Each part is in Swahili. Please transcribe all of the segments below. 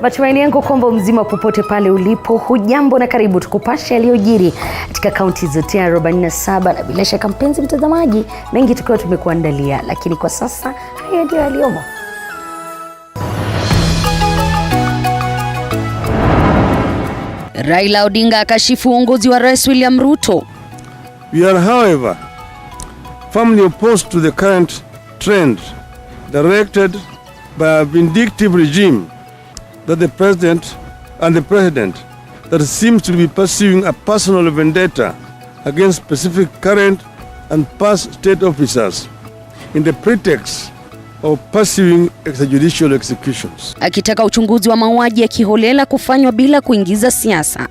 Matumaini yangu kwamba mzima popote pale ulipo. Hujambo na karibu tukupashe yaliyojiri katika kaunti zote 47, na bila shaka mpenzi mtazamaji, mengi tukiwa tumekuandalia, lakini kwa sasa haya ndio yaliyomo. Raila Odinga akashifu uongozi wa Rais William Ruto. We are, however, firmly opposed to the current trend directed by a vindictive regime that the president that seems to be pursuing a personal vendetta against specific current and past state officers in the pretext of pursuing extrajudicial executions. Akitaka uchunguzi wa mauaji ya kiholela kufanywa bila kuingiza siasa.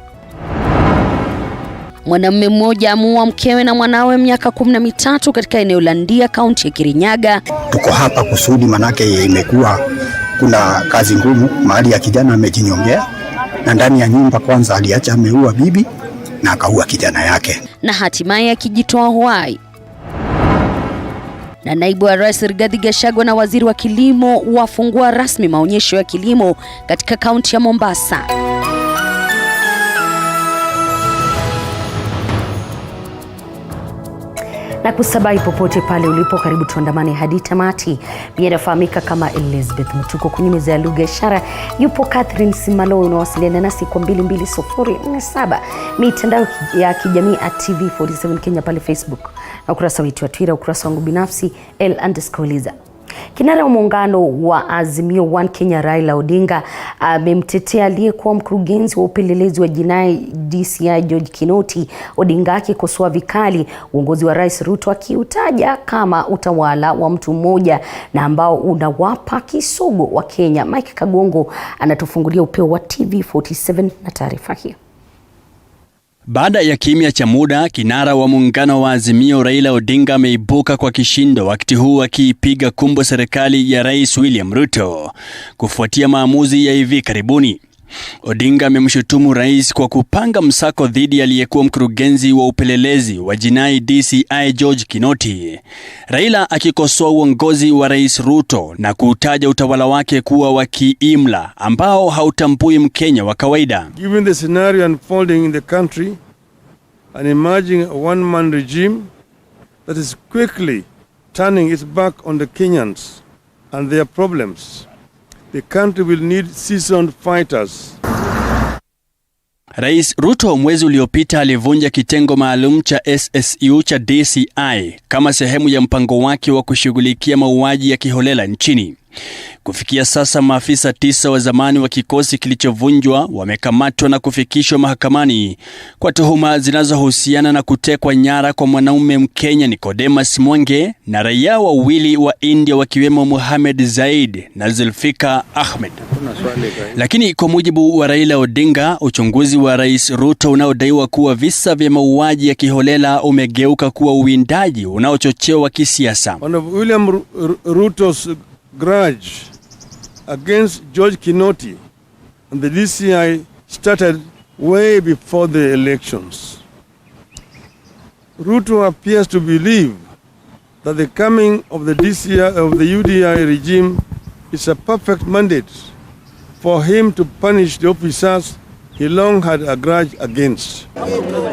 Mwanamume mmoja amuua mkewe na mwanawe miaka 13 katika eneo la Ndia, kaunti ya Kirinyaga. Tuko hapa kusudi, manake imekuwa kuna kazi ngumu, mahali ya kijana amejinyongea, na ndani ya nyumba kwanza aliacha ameua bibi na akaua kijana yake, na hatimaye akijitoa uhai. Na naibu wa rais Rigathi Gachagua na waziri wa kilimo wafungua rasmi maonyesho ya kilimo katika kaunti ya Mombasa. Na kusabai popote pale ulipo, karibu tuandamane hadi tamati. Mimi nafahamika kama Elizabeth Mutuko. Kwenye meza ya lugha ishara yupo Catherine Simalo. Unawasiliana nasi kwa 22047, mitandao ya kijamii @TV47 Kenya pale Facebook, na ukurasa wetu wa Twitter, ukurasa wangu binafsi L_Liza. Kinara wa muungano wa Azimio One Kenya Raila Odinga amemtetea aliyekuwa mkurugenzi wa upelelezi wa jinai DCI George Kinoti. Odinga akikosoa vikali uongozi wa Rais Ruto, akiutaja kama utawala wa mtu mmoja na ambao unawapa kisogo wa Kenya. Mike Kagongo anatufungulia Upeo wa TV47 na taarifa hiyo. Baada ya kimya cha muda, kinara wa muungano wa Azimio Raila Odinga ameibuka kwa kishindo, wakati huu akiipiga kumbo serikali ya Rais William Ruto kufuatia maamuzi ya hivi karibuni. Odinga amemshutumu rais kwa kupanga msako dhidi aliyekuwa mkurugenzi wa upelelezi wa jinai DCI George Kinoti. Raila akikosoa uongozi wa Rais Ruto na kuutaja utawala wake kuwa wa kiimla ambao hautambui Mkenya wa kawaida. Given the scenario unfolding in the country, an emerging one-man regime that is quickly turning its back on the Kenyans and their problems, the country will need seasoned fighters. Rais Ruto mwezi uliopita alivunja kitengo maalum cha SSU cha DCI kama sehemu ya mpango wake wa kushughulikia mauaji ya kiholela nchini. Kufikia sasa maafisa 9 wa zamani wa kikosi kilichovunjwa wamekamatwa na kufikishwa mahakamani kwa tuhuma zinazohusiana na kutekwa nyara kwa mwanaume Mkenya Nicodemus Mwange na raia wawili wa India wakiwemo Mohamed Zaid na Zulfika Ahmed. Lakini kwa mujibu wa Raila Odinga, uchunguzi wa Rais Ruto unaodaiwa kuwa visa vya mauaji ya kiholela umegeuka kuwa uwindaji unaochochewa kisiasa. One of William Ruto's grudge against George Kinoti and the DCI started way before the elections. Ruto appears to believe that the coming of the UDI regime is a perfect mandate for him to punish the officers he long had a grudge against.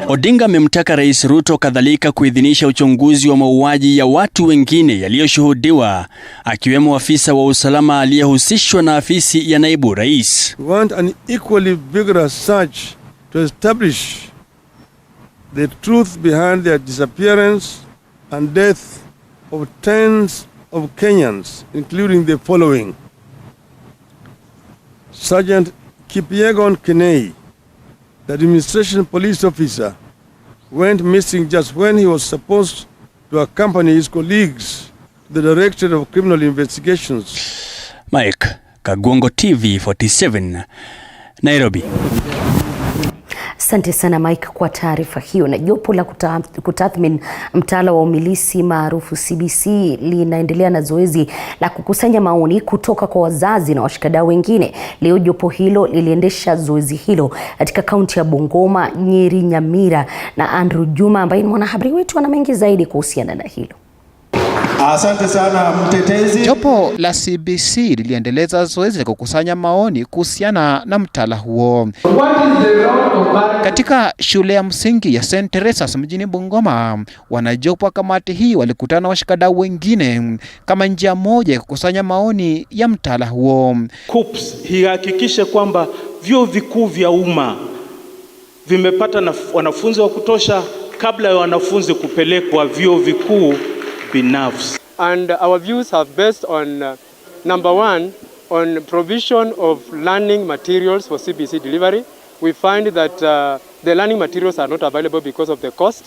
Odinga amemtaka Rais Ruto kadhalika kuidhinisha uchunguzi wa mauaji ya watu wengine yaliyoshuhudiwa, akiwemo afisa wa usalama aliyehusishwa na afisi ya naibu rais. We want an equally vigorous search to establish the truth behind their disappearance and death of tens of Kenyans, including the following: Sergeant Kipyegon Kenei, the administration police officer, went missing just when he was supposed to accompany his colleagues to the Directorate of Criminal Investigations. Mike Kagongo, TV47, Nairobi. Asante sana Mike kwa taarifa hiyo. Na jopo la kutathmini mtaala wa umilisi maarufu CBC linaendelea na zoezi la kukusanya maoni kutoka kwa wazazi na washikadau wengine. Leo jopo hilo liliendesha zoezi hilo katika kaunti ya Bungoma, Nyeri, Nyamira, na Andrew Juma ambaye ni mwanahabari wetu ana mengi zaidi kuhusiana na hilo. Asante sana mtetezi. Jopo la CBC liliendeleza zoezi la kukusanya maoni kuhusiana na mtaala huo. Katika shule ya msingi ya St. Teresa's mjini Bungoma, wanajopo wa kamati hii walikutana na washikadau wengine kama njia moja ya kukusanya maoni ya mtaala huo. KUPS ihakikishe kwamba vyuo vikuu vya umma vimepata wanafunzi wa kutosha kabla ya wanafunzi kupelekwa vyuo vikuu binafsi. And our views have based on number one, on provision of learning materials for CBC delivery. We find that the learning materials are not available because of the cost.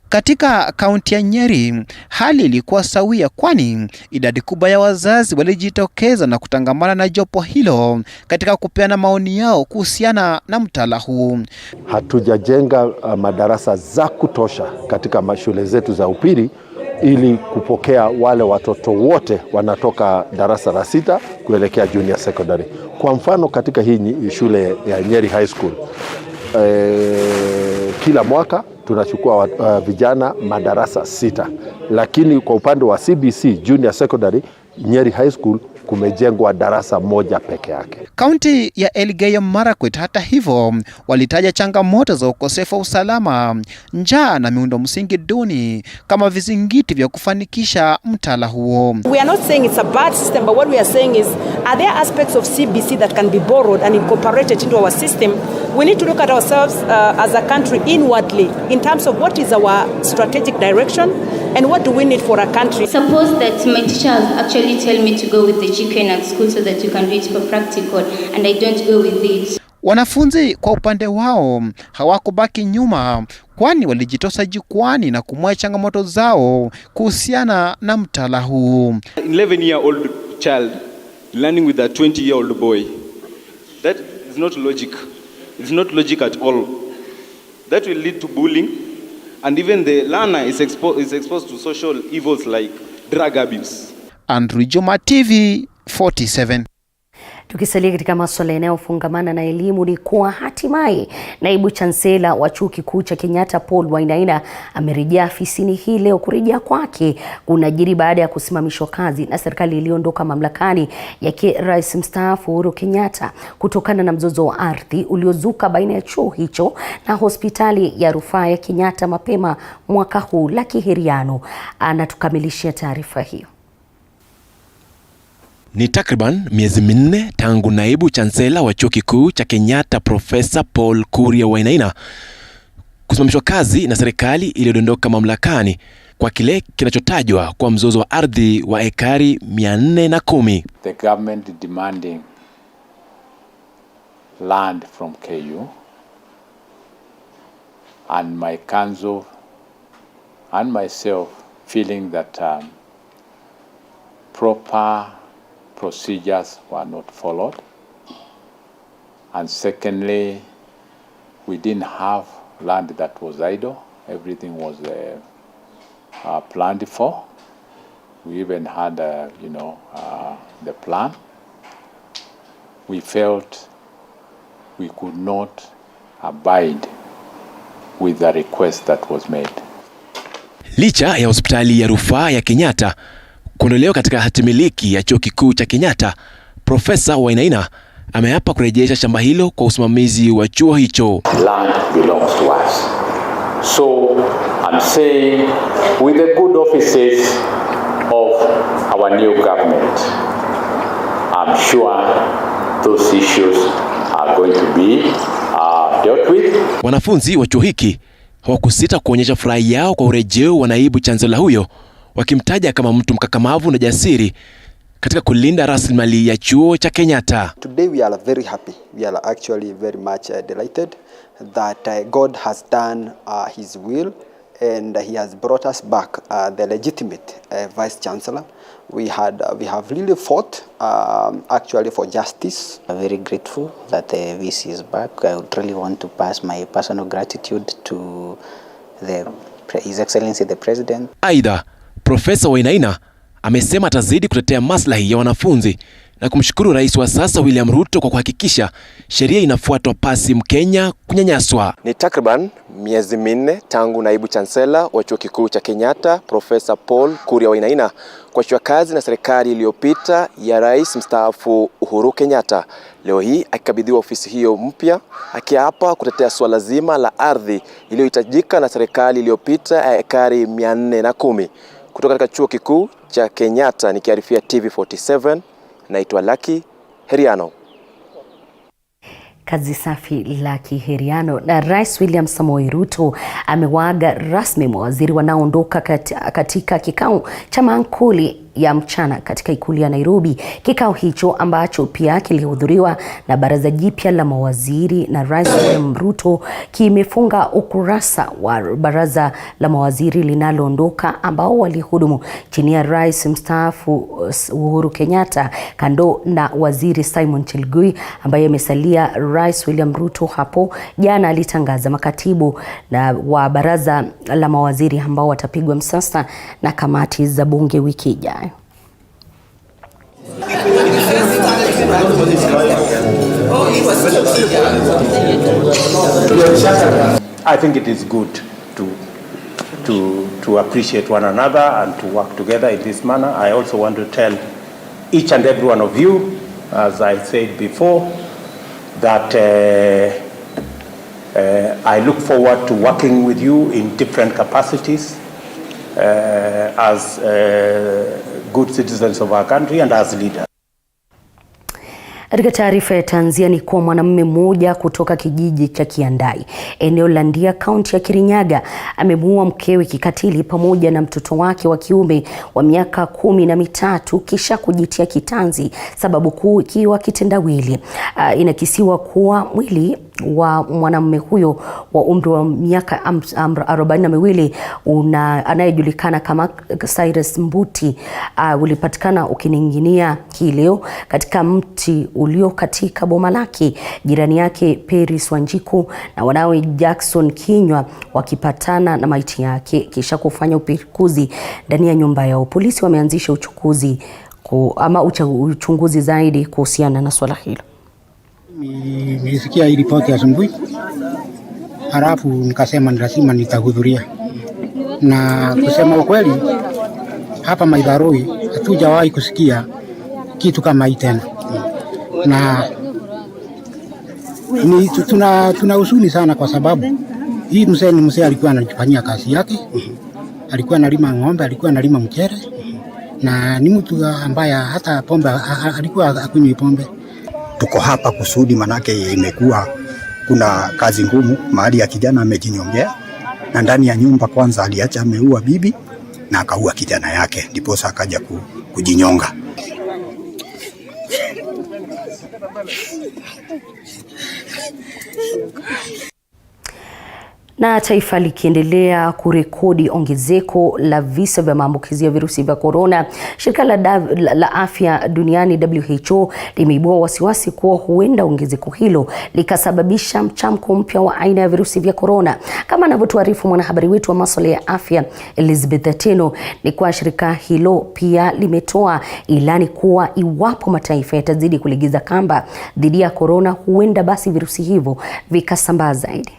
Katika kaunti ya Nyeri, hali ilikuwa sawia, kwani idadi kubwa ya wazazi walijitokeza na kutangamana na jopo hilo katika kupeana maoni yao kuhusiana na mtaala huu. Hatujajenga madarasa za kutosha katika mashule zetu za upili ili kupokea wale watoto wote wanatoka darasa la 6 kuelekea junior secondary. Kwa mfano katika hii shule ya Nyeri High School, kila mwaka tunachukua vijana madarasa 6, lakini kwa upande wa CBC junior secondary Nyeri High School kumejengwa darasa moja peke yake. Kaunti ya Elgeyo Marakwet hata hivyo walitaja changamoto za ukosefu wa usalama, njaa na miundo msingi duni kama vizingiti vya kufanikisha mtaala huo. We are not saying it's a bad system, but what we are saying is, are there aspects of CBC that can be borrowed and incorporated into our system? We need to look at ourselves as a country inwardly in terms of what is our strategic direction and what do we need for a country. Suppose that my teachers actually tell me to go with the GK at school so that you can read for practical and I don't go with it. Wanafunzi kwa upande wao hawakubaki nyuma, kwani walijitosa jukwani na kumwaya changamoto zao kuhusiana na mtaala huu. 11-year-old child learning with a 20-year-old boy. That is not logic. It's not logic at all. That will lead to bullying, and even the learner is exposed to social evils like drug abuse. Andrew Juma, TV 47. Tukisalia katika masuala yanayofungamana na elimu ni kuwa hatimaye naibu chansela wa chuo kikuu cha Kenyatta Paul Wainaina amerejea afisini hii leo. Kurejea kwake kunajiri baada ya kusimamishwa kazi na serikali iliyoondoka mamlakani yake Rais mstaafu Uhuru Kenyatta kutokana na mzozo wa ardhi uliozuka baina ya chuo hicho na hospitali ya rufaa ya Kenyatta mapema mwaka huu. Laki Heriano anatukamilishia taarifa hiyo. Ni takriban miezi minne tangu naibu chansela wa chuo kikuu cha Kenyatta Profesa Paul Wainaina kusimamishwa kazi na serikali iliyodondoka mamlakani kwa kile kinachotajwa kwa mzozo wa ardhi wa ekari 410. The government demanding land from KU and my council and myself feeling that proper procedures were not followed, and secondly, we didn't have land that was idle. Everything was planned for. We even had the plan. We felt we could not abide with the request that was made. Licha ya hospitali ya rufaa ya Kenyatta kuondolewa katika hatimiliki ya chuo kikuu cha Kenyatta, Profesa Wainaina ameapa kurejesha shamba hilo kwa usimamizi wa chuo hicho. Land belongs to us. So I'm saying with the good offices of our new government, I'm sure those issues are going to be dealt with. Wanafunzi wa chuo hiki hawakusita kuonyesha furaha yao kwa urejeo wa naibu chancellor huyo, wakimtaja kama mtu mkakamavu na jasiri katika kulinda rasilimali ya chuo cha Kenyatta. Today we are very happy. We are actually very much delighted that God has done his will and he has brought us back the legitimate vice chancellor. We have really fought actually for justice. I'm very grateful that the VC is back. I would really want to pass my personal gratitude to His Excellency the President. Aidha, Profesa Wainaina amesema atazidi kutetea maslahi ya wanafunzi na na kumshukuru rais wa sasa William Ruto kwa kuhakikisha sheria inafuatwa pasi Mkenya kunyanyaswa. Ni takriban miezi minne tangu naibu chancellor wa chuo kikuu cha Kenyatta Profesa Paul Kuria Wainaina kuachwa kazi na serikali iliyopita ya rais mstaafu Uhuru Kenyatta. Leo hii akikabidhiwa ofisi hiyo mpya, akiapa kutetea swala zima la ardhi iliyohitajika na serikali iliyopita ya ekari 410. Kutoka katika chuo kikuu cha Kenyatta nikiarifia TV47, naitwa Lucky Heriano. Kazi safi la Kiheriano. Na Rais William Samoei Ruto amewaaga rasmi mawaziri wanaoondoka katika kikao cha mankuli ya mchana katika ikulu ya Nairobi. Kikao hicho ambacho pia kilihudhuriwa na baraza jipya la mawaziri na Rais William Ruto kimefunga ukurasa wa baraza la mawaziri linaloondoka ambao walihudumu chini ya Rais mstaafu Uhuru Kenyatta, kando na Waziri Simon Chelugui ambaye amesalia. Rais William Ruto hapo jana alitangaza makatibu wa baraza la mawaziri ambao watapigwa msasa na kamati za bunge wiki ijayo. I think it is good to appreciate one another and to work together in this manner. I also want to tell each and every one of you, as I said before, that I look forward to working with you in different capacities as good citizens of our country and as leaders. Katika taarifa ya Tanzania ni kuwa mwanamume mmoja kutoka kijiji cha Kiandai, eneo la Ndia, kaunti ya Kirinyaga, amemuua mkewe kikatili pamoja na mtoto wake wa kiume wa miaka 13 kisha kujitia kitanzi, sababu kuu ikiwa kitendawili. Inakisiwa kuwa mwili wa mwanamume huyo wa umri wa miaka 42 anayejulikana kama Cyrus Mbuti ulipatikana ukininginia kileo katika mti ulio katika boma lake. Jirani yake Peris Wanjiku na wanawe Jackson Kinywa wakipatana na maiti yake kisha kufanya upekuzi ndani ya nyumba yao. Polisi wameanzisha uchunguzi zaidi kuhusiana na swala hilo. Nilisikia ripoti asubuhi, halafu nikasema lazima nitahudhuria. Na kusema ukweli, hapa Maidaroi hatujawahi kusikia kitu kama hii tena. Na tuna huzuni sana kwa sababu hii mzee alikuwa anajifanyia kazi yake. Alikuwa analima ng'ombe, alikuwa analima mchele, na ni mtu ambaye hata pombe alikuwa akunywi pombe. Tuko hapa kusudi, manake imekuwa kuna kazi ngumu, mahali ya kijana amejinyongea, na ndani ya nyumba kwanza aliacha ameua bibi na akaua kijana yake, ndipo akaja kujinyonga. Na taifa likiendelea kurekodi ongezeko la visa vya maambukizi ya virusi vya corona, shirika la afya duniani WHO limeibua wasiwasi kuwa huenda ongezeko hilo likasababisha mchamko mpya wa aina ya virusi vya corona. Kama anavyotuarifu mwanahabari wetu wa masuala ya afya Elizabeth Ateno, ni kwa shirika hilo pia limetoa ilani kuwa iwapo mataifa yatazidi kulegeza kamba dhidi ya corona, huenda basi virusi hivyo vikasambaa zaidi.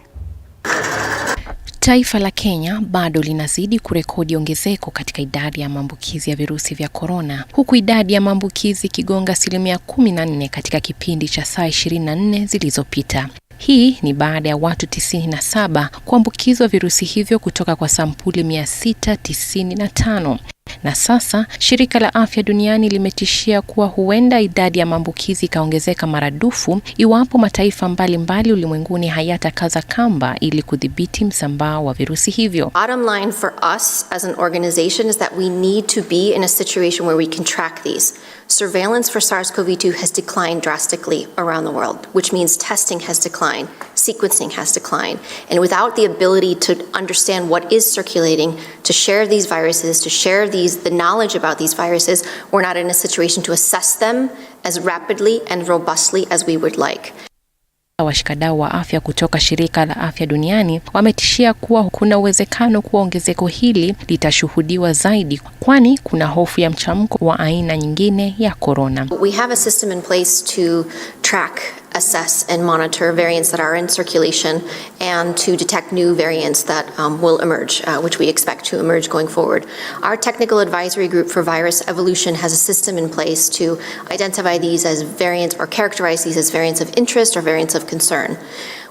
Taifa la Kenya bado linazidi kurekodi ongezeko katika idadi ya maambukizi ya virusi vya corona, huku idadi ya maambukizi ikigonga 14% katika kipindi cha saa 24 zilizopita. Hii ni baada ya watu 97 kuambukizwa virusi hivyo kutoka kwa sampuli 695. Na sasa shirika la afya duniani limetishia kuwa huenda idadi ya maambukizi ikaongezeka maradufu iwapo mataifa mbalimbali ulimwenguni hayatakaza kamba ili kudhibiti msambao wa virusi hivyo. Bottom line for us as an organization is that we need to be in a situation where we can track these. Surveillance for SARS-CoV-2 has declined drastically around the world, which means testing has declined, sequencing has declined, and without the ability to understand what is circulating, to share these viruses, to share the knowledge about these viruses, we're not in a situation to assess them as rapidly and robustly as we would like. Washikadau wa afya kutoka shirika la afya duniani wametishia kuwa kuna uwezekano kuwa ongezeko hili litashuhudiwa zaidi, kwani kuna hofu ya mchamko wa aina nyingine ya corona. We have a system in place to track, assess and monitor variants that are in circulation and to detect new variants that will emerge, which we expect to emerge going forward. Our technical advisory group for virus evolution has a system in place to identify these as variants or characterize these as variants of interest or variants of concern.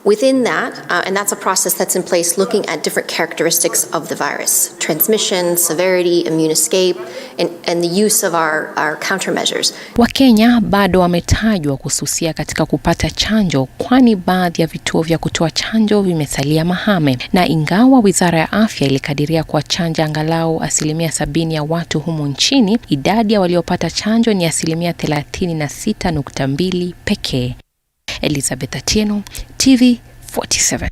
Within that, and that's a process that's in place looking at different characteristics of the virus, transmission, severity, immune escape, and the use of our countermeasures. Wakenya bado wametajwa kususia katika kupata chanjo, kwani baadhi ya vituo vya kutoa chanjo vimesalia mahame, na ingawa Wizara ya Afya ilikadiria kwa chanja angalau 70% ya watu humu nchini, idadi ya waliopata chanjo ni 36.2 pekee. Elizabeth Atieno, TV47.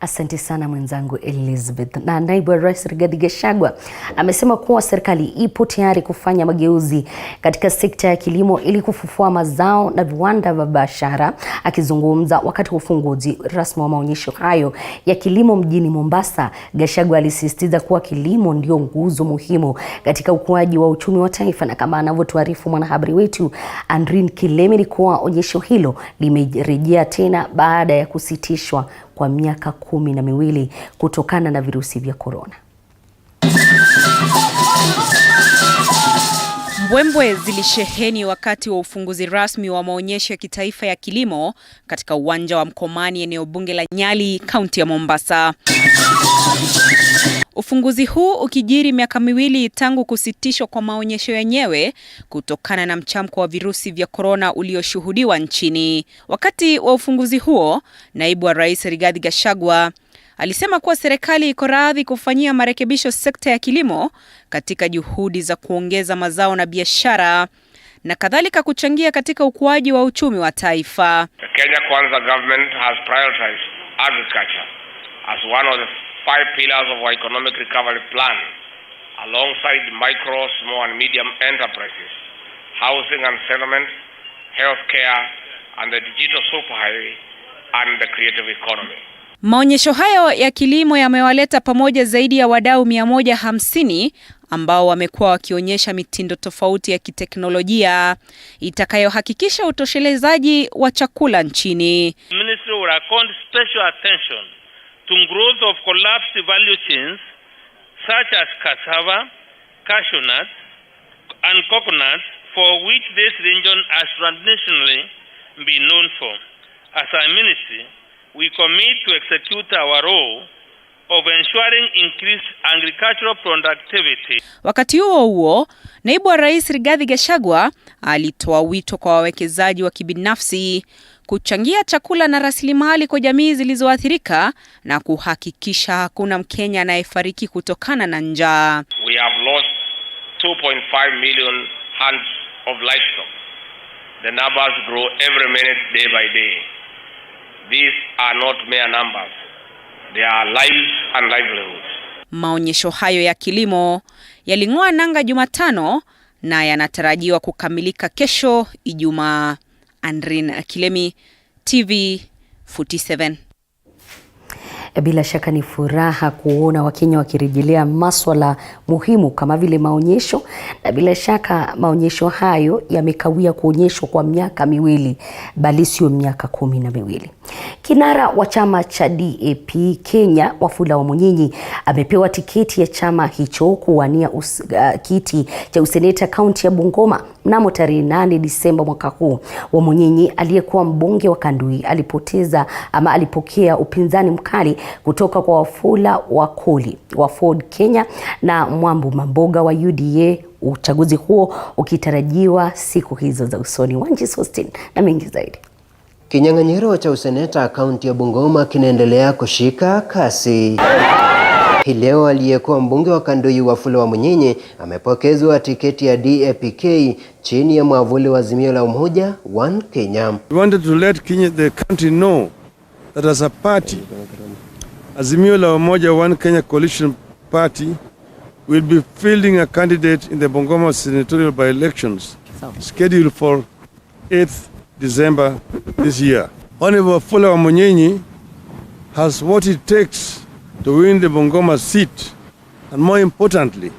Asante sana mwenzangu Elizabeth. Na naibu wa rais Rigathi Gachagua amesema kuwa serikali ipo tayari kufanya mageuzi katika sekta ya kilimo ili kufufua mazao na viwanda vya biashara. Akizungumza wakati wa ufunguzi rasmi wa maonyesho hayo ya kilimo mjini Mombasa, Gachagua alisisitiza kuwa kilimo ndio nguzo muhimu katika ukuaji wa uchumi wa taifa, na kama anavyotuarifu mwanahabari wetu Andrin Kilemi, kuwa onyesho hilo limerejea tena baada ya kusitishwa kwa miaka 12 kutokana na virusi vya corona. Mbwembwe zilisheheni wakati wa ufunguzi rasmi wa maonyesho ya kitaifa ya kilimo katika uwanja wa Mkomani, eneo bunge la Nyali, kaunti ya Mombasa. Ufunguzi huu ukijiri miaka 2 tangu kusitishwa kwa maonyesho yenyewe kutokana na mchamko wa virusi vya corona ulioshuhudiwa nchini. Wakati wa ufunguzi huo, naibu wa rais Rigathi Gachagua alisema kuwa serikali iko radhi kufanyia marekebisho sekta ya kilimo katika juhudi za kuongeza mazao na biashara na kadhalika kuchangia katika ukuaji wa uchumi wa taifa. The Kenya Kwanza government has prioritized agriculture as one of the 5 pillars of our economic recovery plan, alongside micro, small and medium enterprises, housing and settlement, healthcare, and the digital superhighway and the creative economy. Maonyesho hayo ya kilimo yamewaleta pamoja zaidi ya wadau 150 ambao wamekuwa wakionyesha mitindo tofauti ya kiteknolojia itakayohakikisha utoshelezaji wa chakula nchini. Ministry will account special attention to growth of collapsed value chains such as cassava, cashew nuts, and coconuts, for which this region has traditionally been known for. As a ministry, we commit to execute our role of ensuring increased agricultural productivity. Wakati huo, naibu wa rais Rigathi Gachagua alitoa wito kwa wawekezaji wa kibinafsi kuchangia chakula na rasilimali kwa jamii zilizoathirika na kuhakikisha hakuna Mkenya anayefariki kutokana na njaa. We have lost 2.5 million heads of livestock. The numbers grow every minute, day by day. These are not mere numbers. They are lives and livelihoods. Maonyesho hayo ya kilimo yaling'oa nanga Jumatano na yanatarajiwa kukamilika kesho Ijumaa. Andrin Kilemi, TV47. Bila shaka ni furaha kuona Wakenya wakirejelea masuala muhimu kama vile maonyesho, na bila shaka maonyesho hayo yamekawia kuonyeshwa kwa miaka 2 bali sio miaka 12. Kinara wa chama cha DAP Kenya, Wafula Wamunyinyi, amepewa tiketi ya chama hicho kuwania kiti cha useneta kaunti ya Bungoma mnamo tarehe 8 Disemba mwaka huu. Wamunyinyi aliyekuwa mbunge wa Kandui alipokea upinzani mkali kutoka kwa Wafula Wakoli wa Ford Kenya na Mwambu Mamboga wa UDA, uchaguzi huo ukitarajiwa siku hizo za usoni. Wanji Sostin na mengi zaidi. Kinyang'anyiro cha useneta kaunti ya Bungoma kinaendelea kushika kasi. Hii leo aliyekuwa mbunge wa Kandui Wafula Wamunyinyi amepokezwa tiketi ya DAP-K chini ya mwavuli wa Azimio la Umoja One Kenya. We wanted to let the country know that as a party, Azimio la Umoja One Kenya coalition party will be fielding a candidate in the Bungoma senatorial by-elections scheduled for 8th December this year. Honorable Wafula Wa has what it takes to win the Bungoma seat, and more importantly,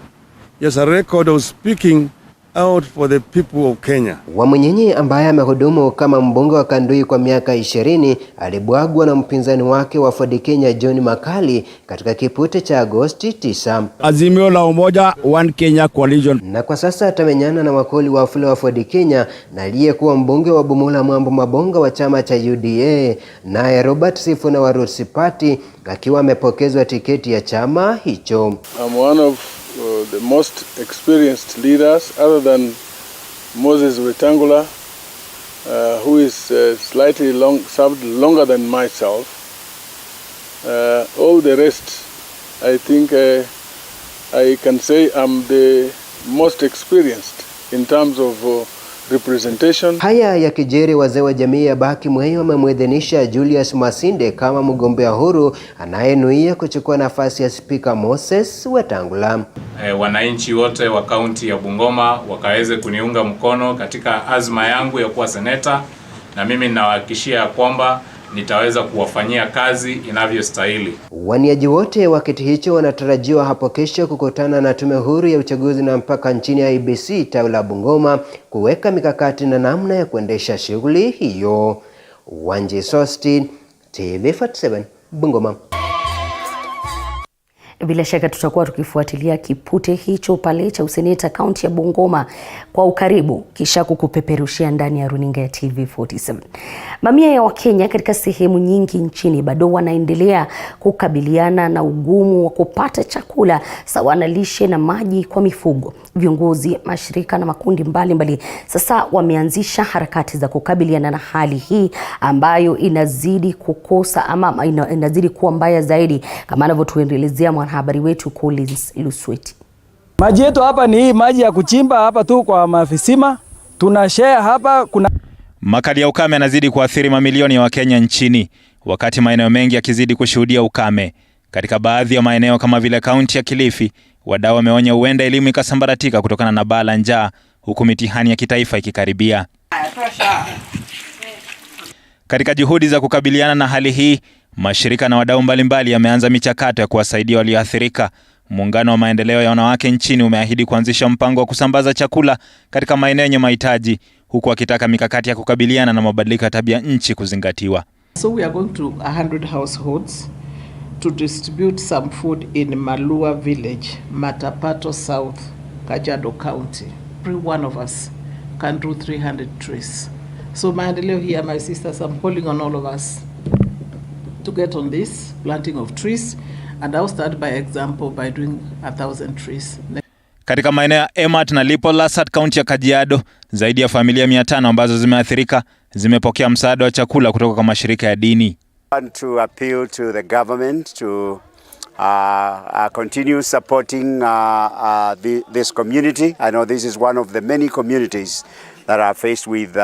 he has a record of speaking out for the people of Kenya. Wamunyenye ambaye amehudumu kama mbunge wa Kandui kwa miaka 20 alibwagwa na mpinzani wake wa Ford Kenya John Makali katika kipute cha Agosti 9. Azimio la umoja One Kenya Coalition. Na kwa sasa atamenyana na wakoli wa Wafula wa Ford Kenya na aliyekuwa mbunge wa Bumula Mwambo Mabonga wa chama cha UDA, naye Robert Sifuna wa Roots Party akiwa amepokezwa tiketi ya chama hicho. I'm one of the most experienced leaders other than Moses Wetangula, who is slightly served longer than myself. All the rest, I think I can say I'm the most experienced in terms of representation. Haya ya kijeri, wazee wa jamii ya Baki Mweyo wamemwidhinisha Julius Masinde kama mgombea huru anayenuia kuchukua nafasi ya Spika Moses Wetangula. Wananchi wote wa kaunti ya Bungoma wakaweze kuniunga mkono katika azma yangu ya kuwa seneta, na mimi ninawahakikishia kwamba nitaweza kuwafanyia kazi inavyostahili. Waniaji wote wa kiti hicho wanatarajiwa hapo kesho kukutana na tume huru ya uchaguzi na mpaka nchini ya IEBC tawi la Bungoma kuweka mikakati na namna ya kuendesha shughuli hiyo. Wanji Sosti, TV47, Bungoma. Bila shaka tutakuwa tukifuatilia kipute hicho pale cha useneta kaunti ya Bungoma kwa ukaribu, kisha kukupeperushia ndani ya runinga ya TV47. Mamia ya Wakenya katika sehemu nyingi nchini bado wanaendelea kukabiliana na ugumu wa kupata chakula sawa na lishe na maji kwa mifugo. Viongozi, mashirika na makundi mbalimbali sasa wameanzisha harakati za kukabiliana na hali hii ambayo inazidi kukosa ama inazidi kuwa mbaya zaidi, kama anavyotuendelezea mwanahabari wetu Collins Lusweti. Maji yetu hapa ni hii maji ya kuchimba hapa tu kwa mafisima. Tuna share hapa. Kuna makali ya ukame yanazidi kuathiri mamilioni ya Wakenya nchini, wakati maeneo mengi yakizidi kushuhudia ukame. Katika baadhi ya maeneo kama vile kaunti ya Kilifi, wadau wameonya huenda elimu ikasambaratika kutokana na baa la njaa, huku mitihani ya kitaifa ikikaribia. Katika juhudi za kukabiliana na hali hii, mashirika na wadau mbalimbali yameanza michakato ya kuwasaidia walioathirika. Muungano wa maendeleo ya wanawake nchini umeahidi kuanzisha mpango wa kusambaza chakula katika maeneo yenye mahitaji, huku akitaka mikakati ya kukabiliana na mabadiliko ya tabia nchi kuzingatiwa. So we are going to 100 households to distribute some food in Malua village, Matapato South, Kajiado County. Every one of us can do 300 trees. So maendeleo here, my sisters, I'm calling on all of us to get on this planting of trees, and I'll start by example by doing 1,000 trees. Katika maeneo ya Emat na Lipo Lasat kaunti ya Kajiado, zaidi ya familia 500 ambazo zimeathirika zimepokea msaada wa chakula kutoka kwa mashirika ya dini. I want to appeal to the government to continue supporting this community. I know this is one of the many communities that are faced with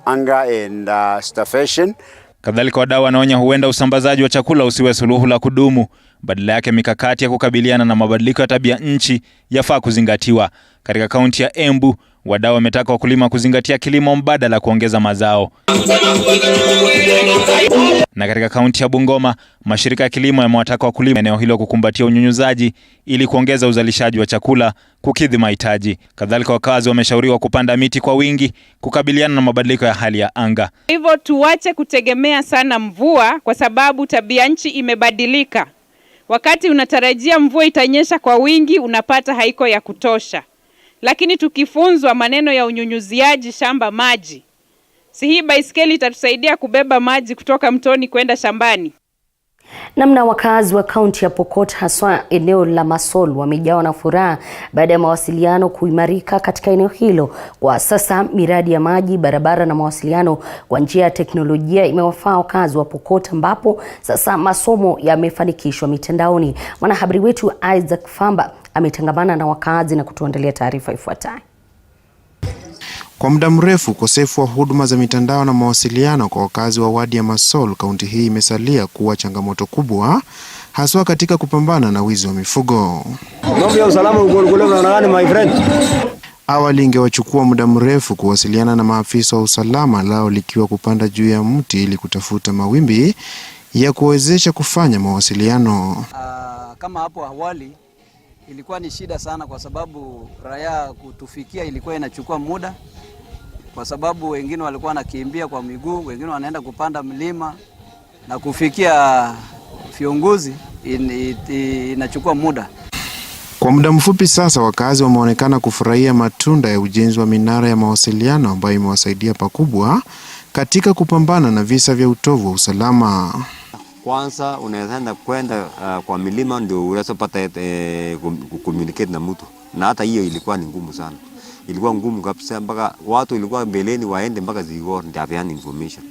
hunger and starvation. Kadhalika wadau wanaonya huenda usambazaji wa chakula usiwe suluhu la kudumu, badala yake mikakati ya kukabiliana na mabadiliko ya tabia nchi yafaa kuzingatiwa. Katika kaunti ya Embu, wadau wametaka wakulima kuzingatia kilimo mbadala kuongeza mazao. Na katika kaunti ya Bungoma, mashirika ya kilimo yamewataka wakulima eneo hilo kukumbatia unyunyuzaji ili kuongeza uzalishaji wa chakula kukidhi mahitaji. Kadhalika wakazi wameshauriwa kupanda miti kwa wingi kukabiliana na mabadiliko ya hali ya anga. Hivyo tuache kutegemea sana mvua kwa sababu tabia nchi imebadilika. Wakati unatarajia mvua itanyesha kwa wingi, unapata haiko ya kutosha. Lakini tukifunzwa maneno ya unyunyuziaji shamba maji, si hii baiskeli itatusaidia kubeba maji kutoka mtoni kwenda shambani. Namna wakazi wa kaunti ya Pokot haswa eneo la Masol wamejawa na furaha baada ya mawasiliano kuimarika katika eneo hilo. Kwa sasa miradi ya maji, barabara na mawasiliano kwa njia ya teknolojia imewafaa wakazi wa Pokot, ambapo sasa masomo yamefanikishwa mitandaoni. Mwanahabari wetu Isaac Famba ametangamana na wakazi na kutuandalia taarifa ifuatayo. Kwa muda mrefu ukosefu wa huduma za mitandao na mawasiliano kwa wakazi wa wadi ya Masol, kaunti hii imesalia kuwa changamoto kubwa, haswa katika kupambana na wizi wa mifugo. Awali ingewachukua muda mrefu kuwasiliana na maafisa wa usalama, lao likiwa kupanda juu ya mti ili kutafuta mawimbi ya kuwezesha kufanya mawasiliano. Kama hapo awali ilikuwa ni shida sana, kwa sababu raia kutufikia ilikuwa inachukua muda, kwa sababu wengine walikuwa wanakimbia kwa miguu, wengine wanaenda kupanda mlima, na kufikia viongozi inachukua muda. Kwa muda mfupi sasa, wakazi wameonekana kufurahia matunda ya ujenzi wa minara ya mawasiliano ambayo imewasaidia pakubwa katika kupambana na visa vya utovu wa usalama. Kwanza unaenda kwenda kwa milima ndio unaweza pata communicate na mtu, na hata hiyo ilikuwa ni ngumu sana. Ilikuwa ngumu kabisa, mpaka watu ilikuwa mbeleni waende mpaka Zigor ndio apeane information.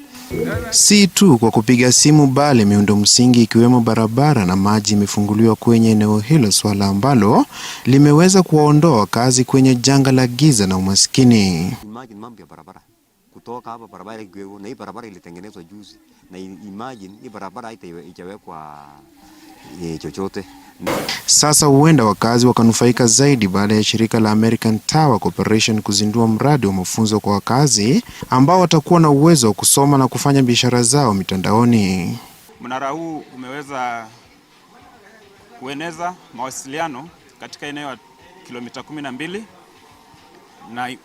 Si tu kwa kupiga simu, bali miundo msingi ikiwemo barabara na maji imefunguliwa kwenye eneo hilo, swala ambalo limeweza kuwaondoa wakazi kwenye janga la giza na umaskini. Imagine mambo ya barabara. Kutoka hapa barabara ikiwepo, na hii barabara ilitengenezwa juzi, na imagine hii barabara haitawekwa chochote. Sasa huenda wakazi wakanufaika zaidi baada ya shirika la American Tower Corporation kuzindua mradi wa mafunzo kwa wakazi ambao watakuwa na uwezo wa kusoma na kufanya biashara zao mitandaoni. Mnara huu umeweza kueneza mawasiliano katika eneo la kilomita 12 na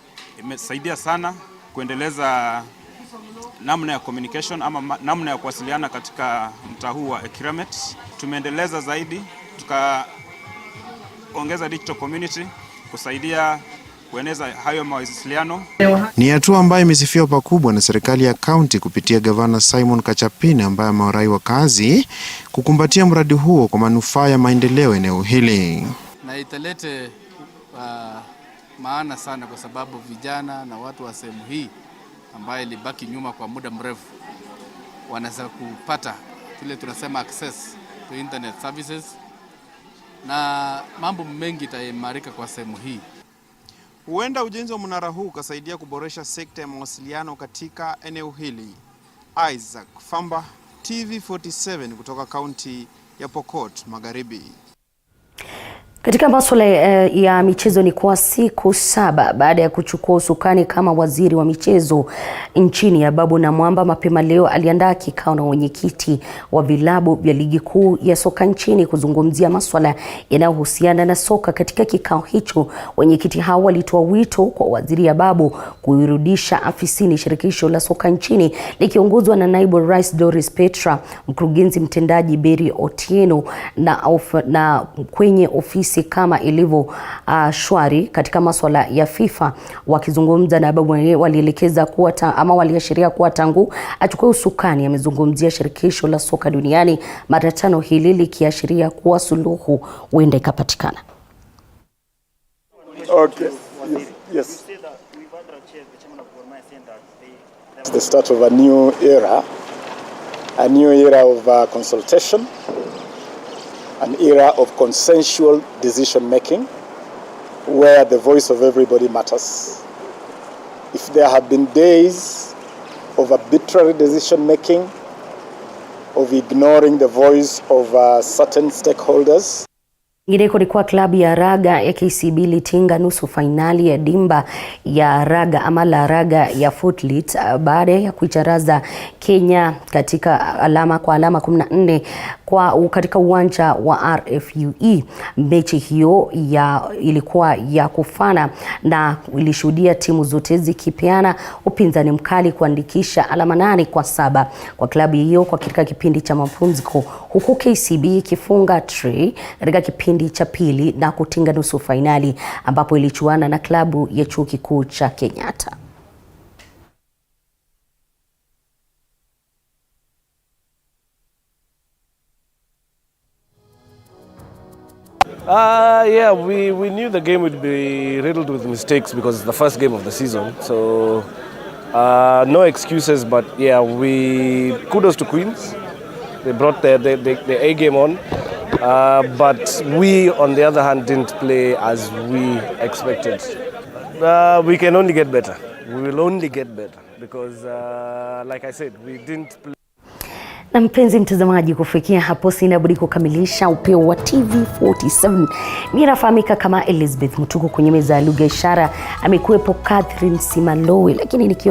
imesaidia sana kuendeleza namna ya communication ama namna ya kuwasiliana katika mtaa huu wa Ekiramet. Tumeendeleza zaidi, tukaongeza digital community kusaidia kueneza hayo mawasiliano. Ni hatua ambayo imesifiwa pakubwa na serikali ya kaunti kupitia gavana Simon Kachapini, ambaye amewarai wakazi kukumbatia mradi huo kwa manufaa ya maendeleo eneo hili. Na italete maana sana, kwa sababu vijana na watu wa sehemu hii ambaye ilibaki nyuma kwa muda mrefu wanaweza kupata kile tunasema access to internet services, na mambo mengi itaimarika kwa sehemu hii. Huenda ujenzi wa mnara huu ukasaidia kuboresha sekta ya mawasiliano katika eneo hili. Isaac Famba, TV47 kutoka kaunti ya Pokot Magharibi. Katika masuala ya michezo ni kwa siku 7 baada ya kuchukua usukani kama waziri wa michezo nchini, ya Babu na Mwamba mapema leo aliandaa kikao na wenyekiti wa vilabu vya ligi kuu ya soka nchini kuzungumzia masuala yanayohusiana na soka. Katika kikao hicho, wenyekiti hao walitoa wito kwa waziri ya Babu kuirudisha afisini shirikisho la soka nchini likiongozwa na naibu rais Doris Petra, mkurugenzi mtendaji Beri Otieno na kwenye ofisi kama ilivyo shwari katika masuala ya FIFA. Wakizungumza na Babu, walielekeza kuwa waliashiria kuwa tangu achukue usukani amezungumzia shirikisho la soka duniani, mara 5 hili likiashiria kuwa suluhu huenda ikapatikana. Okay. Yes. It's the start of a new era of consultation, an era of consensual decision making where the voice of everybody matters. If there have been days of arbitrary decision making, of ignoring the voice of certain stakeholders. Ngine ni kwa klabu ya raga ya KCB litinga nusu fainali ya dimba ya raga ama la raga ya Footlit baada ya kuicharaza Kenya katika alama 14 katika uwanja wa RFUE. Mechi hiyo ilikuwa ya kufana na ilishuhudia timu zote zikipeana upinzani mkali kuandikisha alama 8-7 kwa klabu hiyo kwa katika kipindi cha mapumziko, huku KCB ikifunga tray katika kipindi cha pili na kutinga nusu fainali ambapo ilichuana na klabu ya chuo kikuu cha Kenyatta. Yeah, we knew the game would be riddled with mistakes because it's the first game of the season. So no excuses, but yeah, kudos to Queens. They brought the A game on. But we, on the other hand, didn't play as we expected. We can only get better. We will only get better because, like I said, we didn't play. Na mpenzi mtazamaji, kufikia hapo sina budi kukamilisha Upeo wa TV47. Mimi nafahamika kama Elizabeth Mutuku, kwenye meza ya lugha ishara amekuwepo Catherine Simalowe, lakini nikiondoka